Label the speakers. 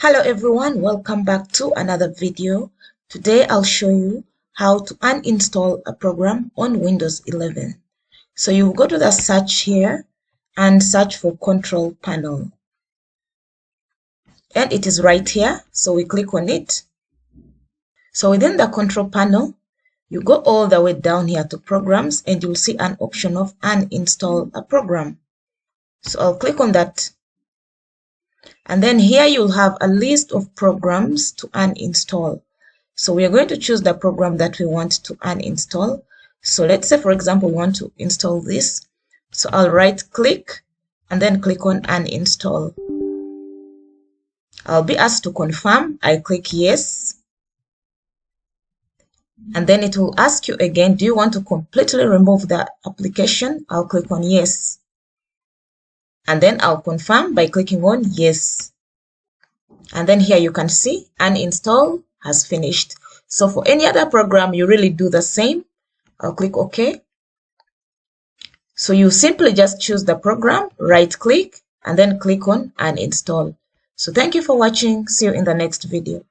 Speaker 1: Hello everyone, welcome back to another video. Today I'll show you how to uninstall a program on Windows 11. So you go to the search here and search for control panel. And it is right here, so we click on it. So within the control panel, you go all the way down here to programs and you'll see an option of uninstall a program. So I'll click on that. And then here you'll have a list of programs to uninstall. So we are going to choose the program that we want to uninstall. So let's say, for example, we want to install this. So I'll right click and then click on uninstall. I'll be asked to confirm. I click yes. And then it will ask you again, do you want to completely remove the application? I'll click on yes. And then I'll confirm by clicking on yes. And then here you can see uninstall has finished. So for any other program, you really do the same. I'll click OK. So you simply just choose the program, right click, and then click on uninstall. So thank you for watching. See you in the next video.